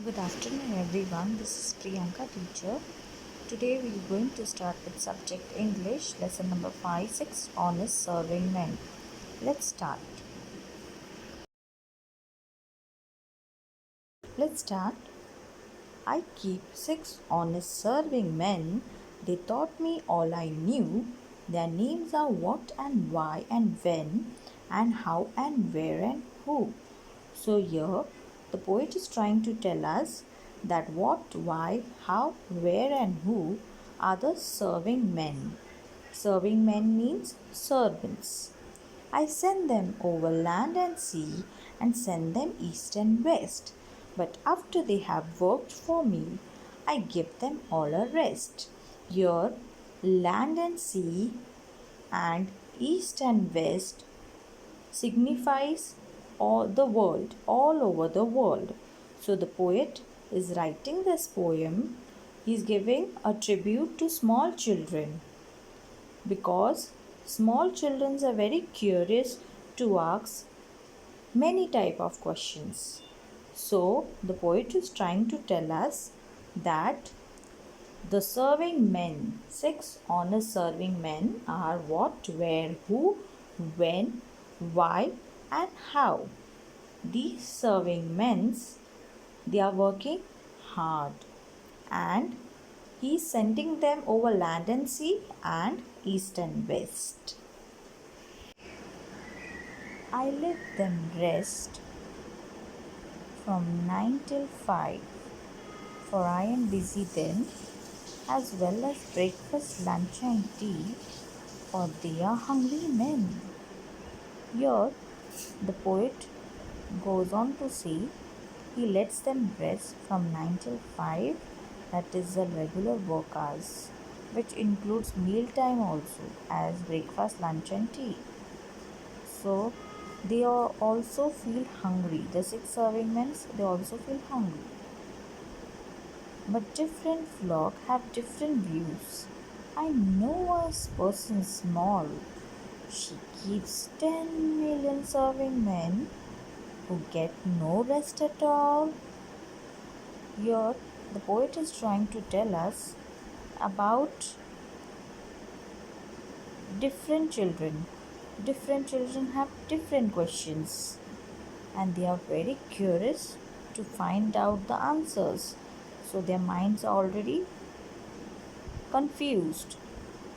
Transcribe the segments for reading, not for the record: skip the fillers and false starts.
Good afternoon everyone, this is Priyanka teacher. Today we are going to start with subject English, lesson number 5, 6, honest serving men. Let's start. I keep 6 honest serving men. They taught me all I knew. Their names are what and why and when and how and where and who. So here the poet is trying to tell us that what, why, how, where and who are the serving men. Serving men means servants. I send them over land and sea and send them east and west. But after they have worked for me, I give them all a rest. Here, land and sea and east and west signifies all over the world. So the poet is writing this poem. He is giving a tribute to small children because small children are very curious to ask many type of questions. So the poet is trying to tell us that the serving men, 6 honest serving men are what, where, who, when, why and how. These serving men, they are working hard and he is sending them over land and sea and east and west. I let them rest from 9 till 5, for I am busy then, as well as breakfast, lunch and tea, for they are hungry men. Here the poet goes on to say he lets them rest from 9 till 5, that is the regular work hours, which includes meal time also as breakfast, lunch and tea. So they also feel hungry. The 6 serving men, they also feel hungry. But different flock have different views. I know a person small. She keeps 10 million serving men who get no rest at all. Here, the poet is trying to tell us about different children. Different children have different questions and they are very curious to find out the answers. So their minds are already confused.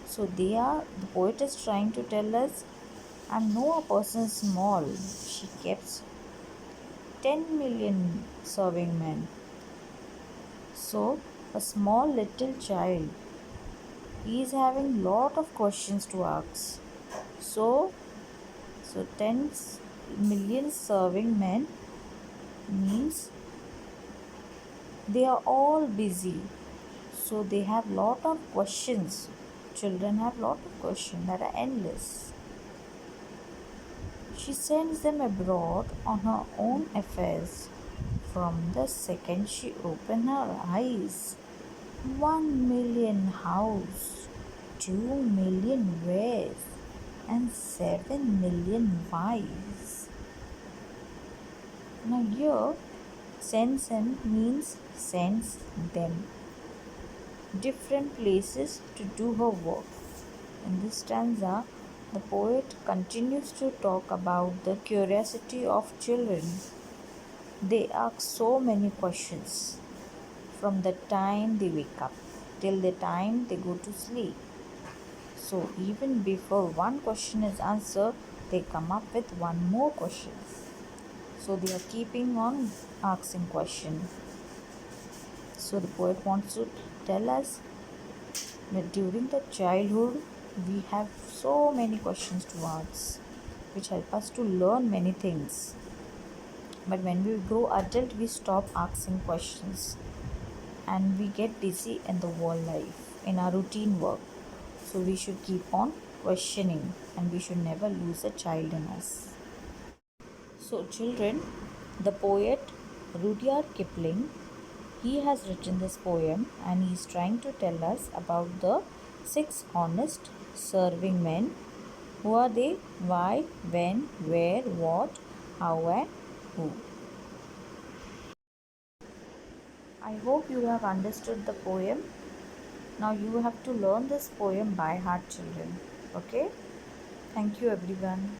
So the poet is trying to tell us, I know a person small. She keeps 10 million serving men. So a small little child, he is having lot of questions to ask. So 10 million serving men means they are all busy. So they have lot of questions. Children have lot of questions that are endless. She sends them abroad on her own affairs. From the second she opened her eyes, 1 million house, 2 million wares, and 7 million wives. Now here, sends them means sends them different places to do her work. In this stanza, the poet continues to talk about the curiosity of children. They ask so many questions from the time they wake up till the time they go to sleep. So even before one question is answered, they come up with one more question. So they are keeping on asking question. So the poet wants to tell us that during the childhood we have so many questions to ask which help us to learn many things. But when we grow adult, we stop asking questions and we get busy in the world life, in our routine work. So we should keep on questioning and we should never lose a child in us. So children, the poet Rudyard Kipling, he has written this poem and he is trying to tell us about the 6 honest serving men. Who are they? Why, when, where, what, how and who. I hope you have understood the poem. Now you have to learn this poem by heart, children. Okay? Thank you, everyone.